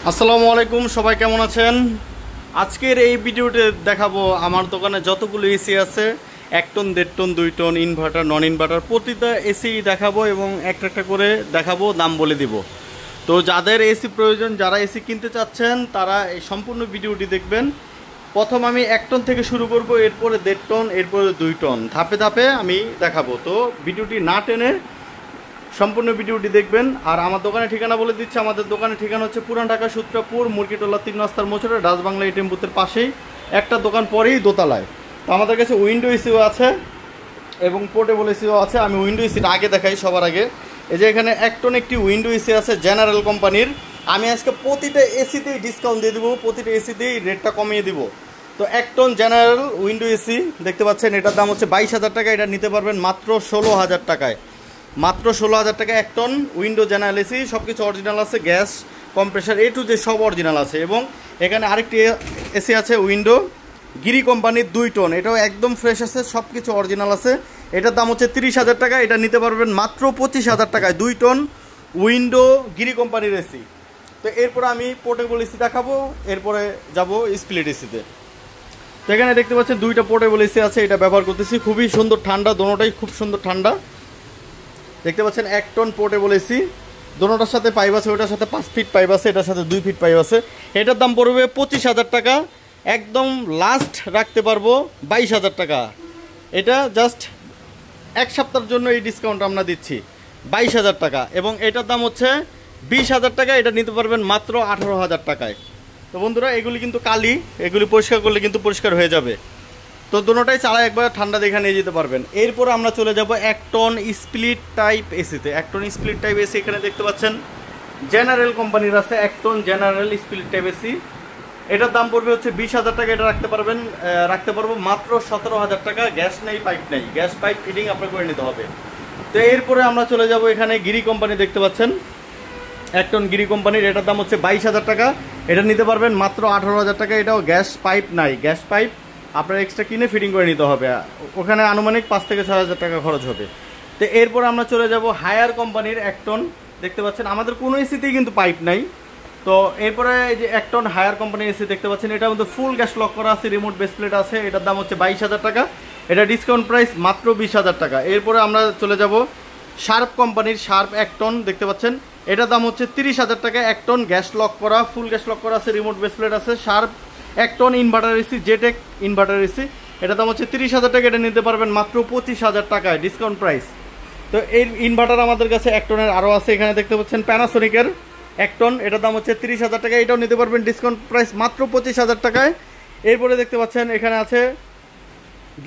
আসসালামু আলাইকুম, সবাই কেমন আছেন? আজকের এই ভিডিওতে দেখাবো আমার দোকানে যতগুলো এসি আছে, 1 ton, 1.5 ton, 2 ton, inverter, non inverter, প্রতিটা এসি দেখাবো এবং একটা একটা করে দেখাবো, দাম বলে দিব। তো যাদের এসি প্রয়োজন, যারা এসি কিনতে চাচ্ছেন, তারা এই সম্পূর্ণ ভিডিওটি দেখবেন। প্রথম আমি 1 টন থেকে শুরু করব, এরপরে 1.5 টন, এরপরে 2 টন, ধাপে ধাপে আমি দেখাবো। তো ভিডিওটি না টেনে সম্পূর্ণ ভিডিওটি দেখবেন। আর আমার দোকানের ঠিকানা বলে দিচ্ছি। আমাদের দোকানের ঠিকানা হচ্ছে পুরান ঢাকা সূত্রাপুর মুরগিটোলা 3 রাস্তার মোচরে ডাচ বাংলা এটিএম বুথের পাশেই, একটা দোকান পরেই দোতলায়। তো আমাদের কাছে উইন্ডো এসিও আছে এবং পোর্টেবল এসিও আছে। আমি উইন্ডো এসিটা আগে দেখাই সবার আগে। এই যে এখানে 1 টন একটি উইন্ডো এসি আছে জেনারেল কোম্পানির। আমি আজকে প্রতিটা এসিতেই ডিসকাউন্ট দিয়ে দেবো, প্রতিটা এসিতেই রেটটা কমিয়ে দিব। তো 1 টন জেনারেল উইন্ডো এসি দেখতে পাচ্ছেন, এটার দাম হচ্ছে 22,000 টাকা। এটা নিতে পারবেন মাত্র 16,000 টাকায়। মাত্র 16,000 টাকা 1 টন উইন্ডো জেনারেল এসি। সব কিছু অরিজিনাল আছে, gas, compressor, A to Z সব অরিজিনাল আছে। এবং এখানে আরেকটি এসি আছে উইন্ডো গিরি কোম্পানির 2 টন, এটাও একদম ফ্রেশ আছে, সব কিছু অরিজিনাল আছে। এটার দাম হচ্ছে 30,000 টাকা। এটা নিতে পারবেন মাত্র 25,000 টাকায়, 2 টন উইন্ডো গিরি কোম্পানির এসি। তো এরপরে আমি পোর্টেবল এসি দেখাবো, এরপরে যাব স্প্লিট এসিতে। তো এখানে দেখতে পাচ্ছেন 2টা পোর্টেবল এসি আছে, এটা ব্যবহার করতেছি। খুবই সুন্দর ঠান্ডা, দোনোটাই খুব সুন্দর ঠান্ডা। দেখতে পাচ্ছেন 1 টন পোর্টেবল এসি, দোনোটার সাথে পাইপ আছে, ওটার সাথে 5 ফিট পাইপ আছে, এটার সাথে 2 ফিট পাইপ আছে। এটার দাম পড়বে 25,000 টাকা। একদম লাস্ট রাখতে পারবো 22,000 টাকা। এটা জাস্ট 1 সপ্তাহের জন্য এই ডিসকাউন্ট আমরা দিচ্ছি, 22,000 টাকা। এবং এটার দাম হচ্ছে 20,000 টাকা। এটা নিতে পারবেন মাত্র 18,000 টাকায়। তো বন্ধুরা, এগুলি কিন্তু কালি, এগুলি পরিষ্কার করলে কিন্তু পরিষ্কার হয়ে যাবে। তো দুটোটাই চালা একবার ঠান্ডা দেখে নিয়ে যেতে পারবেন। এরপর আমরা চলে যাব 1 টন স্প্লিট টাইপ এসিতে। 1 টন স্প্লিট টাইপ এসি এখানে দেখতে পাচ্ছেন জেনারেল কোম্পানির আছে 1 ton general split type AC. এটার দাম পড়বে হচ্ছে 20,000 টাকা। এটা রাখতে পারবো মাত্র 17,000 টাকা। গ্যাস নেই, পাইপ নেই, গ্যাস পাইপ ফিটিং আপনার করে নিতে হবে। তো এরপরে আমরা চলে যাব এখানে গিরি কোম্পানি দেখতে পাচ্ছেন 1 টন গিরি কোম্পানির। এটার দাম হচ্ছে 22,000 টাকা। এটা নিতে পারবেন মাত্র 18,000 টাকা। এটাও গ্যাস পাইপ নাই, গ্যাস পাইপ আপনার এক্সট্রা কিনে ফিটিং করে নিতে হবে। ওখানে আনুমানিক 5 থেকে 6,000 টাকা খরচ হবে। তো এরপর আমরা চলে যাব হায়ার কোম্পানির 1 টন। দেখতে পাচ্ছেন আমাদের কোনো এসিতেই কিন্তু পাইপ নাই। তো এরপরে এই যে 1 টন হায়ার কোম্পানির এসি দেখতে পাচ্ছেন, এটার মধ্যে ফুল গ্যাস লক করা আছে, রিমোট বেস প্লেট আছে। এটার দাম হচ্ছে 22,000 টাকা। এটা ডিসকাউন্ট প্রাইস মাত্র 20,000 টাকা। এরপরে আমরা চলে যাব শার্প কোম্পানির শার্প 1 টন দেখতে পাচ্ছেন, এটার দাম হচ্ছে 30,000 টাকা। 1 টন গ্যাস লক করা, ফুল গ্যাস লক করা আছে, রিমোট বেস প্লেট আছে। শার্প 1 টন ইনভার্টার এসি, জেটেক ইনভার্টার এসি। এটার দাম হচ্ছে 30,000 টাকা। এটা নিতে পারবেন মাত্র 25,000 টাকায়, ডিসকাউন্ট প্রাইস। তো এই ইনভার্টার আমাদের কাছে 1 টনের আরও আছে। এখানে দেখতে পাচ্ছেন প্যানাসোনিকের 1 টন, এটার দাম হচ্ছে 30,000 টাকা। এটাও নিতে পারবেন ডিসকাউন্ট প্রাইস মাত্র 25,000 টাকায়। এরপরে দেখতে পাচ্ছেন এখানে আছে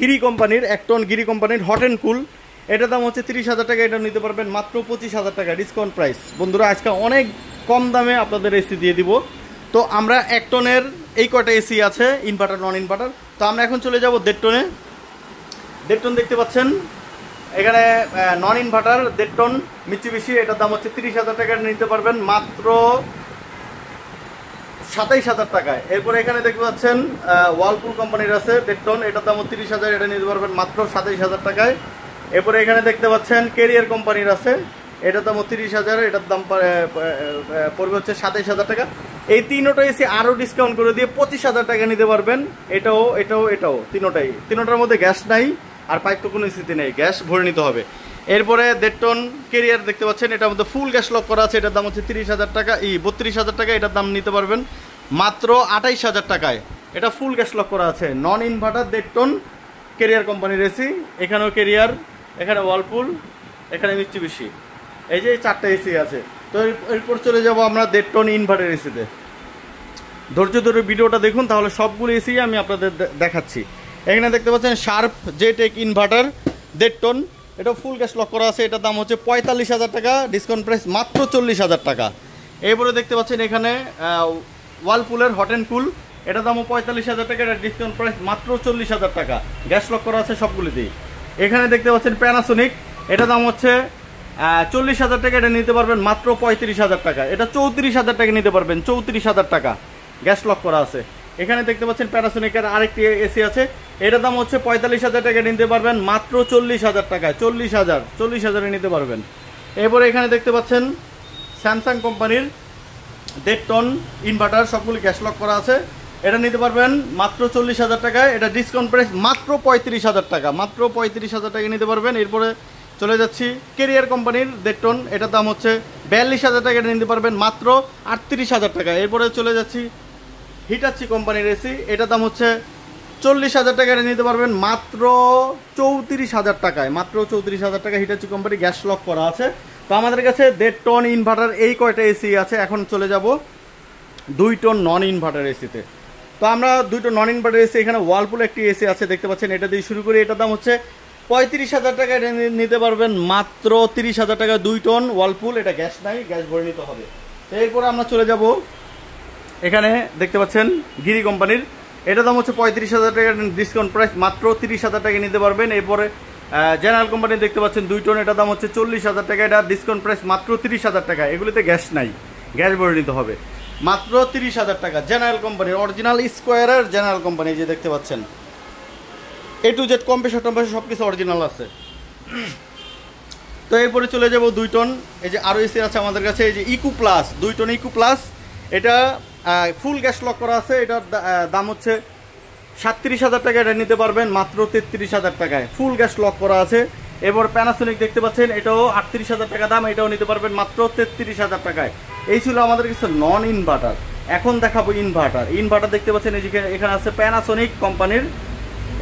গিরি কোম্পানির 1 টন গিরি কোম্পানির হট অ্যান্ড কুল। এটার দাম হচ্ছে 30,000 টাকা। এটা নিতে পারবেন মাত্র 25,000 টাকা, ডিসকাউন্ট প্রাইস। বন্ধুরা, আজকে অনেক কম দামে আপনাদের এসি দিয়ে দিব। তো আমরা 1 টনের এই কটা এসি আছে, ইনভার্টার, নন ইনভার্টার। তো আমরা এখন চলে যাব 1.5 টনে। 1.5 টন দেখতে পাচ্ছেন এখানে নন ইনভার্টার 1.5 টন মিৎসুবিশি। এটার দাম হচ্ছে 30,000 টাকা। নিতে পারবেন মাত্র 27,000 টাকায়। এরপরে এখানে দেখতে পাচ্ছেন ওয়ালপুল কোম্পানির আছে 1.5 টন, এটার দাম 30,000। এটা নিতে পারবেন মাত্র 27,000 টাকায়। এরপরে এখানে দেখতে পাচ্ছেন কেরিয়ার কোম্পানির আছে, এটার দাম 30,000। এটার দাম পড়বে হচ্ছে 27,000 টাকা। এই তিনোটা এসি আরও ডিসকাউন্ট করে দিয়ে 25,000 টাকা নিতে পারবেন। এটাও তিনোটার মধ্যে গ্যাস নাই, আর পাইপ তো কোনো এসিতে নেই, গ্যাস ভরে নিতে হবে। এরপরে 1.5 টন কেরিয়ার দেখতে পাচ্ছেন, এটার মধ্যে ফুল গ্যাস লক করা আছে। এটার দাম হচ্ছে 30,000 টাকা, 32,000 টাকা। এটার দাম নিতে পারবেন মাত্র 28,000 টাকায়। এটা ফুল গ্যাস লক করা আছে, নন ইনভার্টার 1.5 টন কেরিয়ার কোম্পানির এসি। এখানেও কেরিয়ার, এখানে ওয়ালপুল, এখানে মিৎসুবিশি। এই যে 4টা এসি আছে। তো এরপর চলে যাব আমরা 1.5 টন ইনভার্টার এসিতে। ধৈর্য ধরে ভিডিওটা দেখুন, তাহলে সবগুলো এসি আমি আপনাদের দেখাচ্ছি। এখানে দেখতে পাচ্ছেন শার্প জেটেক ইনভার্টার 1.5 টন, এটা ফুল গ্যাস লক করা আছে। এটার দাম হচ্ছে 45,000 টাকা, ডিসকাউন্ট প্রাইস মাত্র 40,000 টাকা। এরপরে দেখতে পাচ্ছেন এখানে ওয়ালপুলের হট অ্যান্ড কুল, এটার দামও 45,000 টাকা। এটা ডিসকাউন্ট প্রাইস মাত্র 40,000 টাকা, গ্যাস লক করা আছে সবগুলিতেই। এখানে দেখতে পাচ্ছেন প্যানাসোনিক, এটার দাম হচ্ছে 40,000 টাকা। এটা নিতে পারবেন মাত্র 35,000 টাকা। এটা 34,000 টাকা নিতে পারবেন, 34,000 টাকা, গ্যাস লক করা আছে। এখানে দেখতে পাচ্ছেন প্যানাসোনিকের আরেকটি এসি আছে, এটার দাম হচ্ছে 45,000 টাকা। নিতে পারবেন মাত্র 40,000 টাকায়, 40,000 নিতে পারবেন। এরপরে এখানে দেখতে পাচ্ছেন স্যামসাং কোম্পানির 1.5 টন ইনভার্টার, সবগুলি গ্যাস লক করা আছে। এটা নিতে পারবেন মাত্র 40,000 টাকায়। এটা ডিসকাউন্ট প্রাইস মাত্র 35,000 টাকা, মাত্র 35,000 টাকা নিতে পারবেন। এরপরে চলে যাচ্ছি কেরিয়ার কোম্পানির 1.5 টন, এটার দাম হচ্ছে 42,000 টাকা, এটা নিতে পারবেন মাত্র 38,000 টাকা। এরপরে চলে যাচ্ছি হিটাচি কোম্পানির এসি, এটার দাম হচ্ছে 40,000 টাকা, এটা নিতে পারবেন মাত্র 34,000 টাকায়, মাত্র 34,000 টাকা। হিটাচি কোম্পানি গ্যাস লক করা আছে। তো আমাদের কাছে 1.5 টন ইনভার্টার এই কয়টা এসি আছে। এখন চলে যাব 2 টন নন ইনভার্টার এসিতে। তো আমরা 2 টন নন ইনভার্টার এসি, এখানে ওয়ালপুল একটি এসি আছে দেখতে পাচ্ছেন, এটা দিয়ে শুরু করি। এটার দাম হচ্ছে 35,000 টাকা, এটা নিতে পারবেন মাত্র 30,000 টাকা। 2 টন ওয়ালপুল, এটা গ্যাস নাই, গ্যাস ভরে নিতে হবে। তো এরপরে আমরা চলে যাব, এখানে দেখতে পাচ্ছেন গিরি কোম্পানির, এটার দাম হচ্ছে 35,000 টাকা, ডিসকাউন্ট প্রাইস মাত্র 30,000 টাকা নিতে পারবেন। এরপরে জেনারেল কোম্পানি দেখতে পাচ্ছেন 2 টন, এটার দাম হচ্ছে 40,000 টাকা, এটা ডিসকাউন্ট প্রাইস মাত্র 30,000 টাকা। এগুলিতে গ্যাস নাই, গ্যাস ভরে নিতে হবে, মাত্র 30,000 টাকা। জেনারেল কোম্পানির অরিজিনাল স্কোয়ারের জেনারেল কোম্পানি, যে দেখতে পাচ্ছেন A to Z কম্প্রেসর টম্প্রেসর সব কিছু অরিজিনাল আছে। তো এরপরে চলে যাব 2 টন, এই যে আরও এসি আছে আমাদের কাছে, এই যে eco plus 2 ton eco plus, এটা ফুল গ্যাস লক করা আছে। এটার দাম হচ্ছে 37,000 টাকা, এটা নিতে পারবেন মাত্র 33,000 টাকায়, ফুল গ্যাস লক করা আছে। এরপর প্যানাসোনিক দেখতে পাচ্ছেন, এটাও 38,000 টাকা দাম, এটাও নিতে পারবেন মাত্র 33,000 টাকায়। এই ছিল আমাদের কাছে নন ইনভার্টার। এখন দেখাবো ইনভার্টার। ইনভার্টার দেখতে পাচ্ছেন এই যে এখানে আছে প্যানাসোনিক কোম্পানির,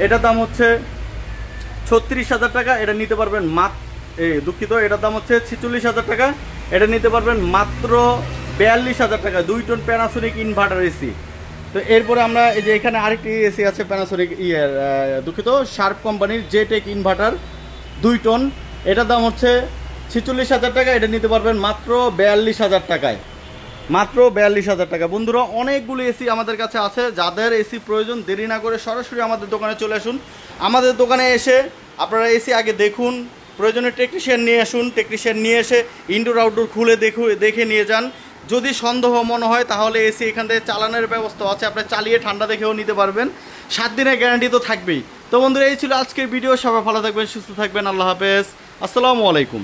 এটার দাম হচ্ছে 36,000 টাকা, এটা নিতে পারবেন দুঃখিত, এটার দাম হচ্ছে 46,000 টাকা, এটা নিতে পারবেন মাত্র 42,000 টাকা। 2 টন প্যানাসোনিক ইনভার্টার এসি। তো এরপরে আমরা এই যে এখানে আরেকটি এসি আছে প্যানাসোনিক দুঃখিত শার্প কোম্পানির জেটেক ইনভার্টার 2 টন, এটার দাম হচ্ছে 46,000 টাকা, এটা নিতে পারবেন মাত্র 42,000 টাকায়, মাত্র 42,000 টাকা। বন্ধুরা, অনেকগুলো এসি আমাদের কাছে আছে, যাদের এসি প্রয়োজন দেরি না করে সরাসরি আমাদের দোকানে চলে আসুন। আমাদের দোকানে এসে আপনারা এসি আগে দেখুন, প্রয়োজনে টেকনিশিয়ান নিয়ে আসুন, টেকনিশিয়ান নিয়ে এসে ইনডোর আউটডোর খুলে দেখে নিয়ে যান। যদি সন্দেহ মনে হয় তাহলে এসি এখান থেকে চালানোর ব্যবস্থা আছে, আপনি চালিয়ে ঠান্ডা দেখেও নিতে পারবেন, 7 দিনের গ্যারান্টি তো থাকবেই। তো বন্ধুরা, এই ছিল আজকের ভিডিও। সবাই ভালো থাকবেন, সুস্থ থাকবেন, আল্লাহ হাফেজ, আসসালামু আলাইকুম।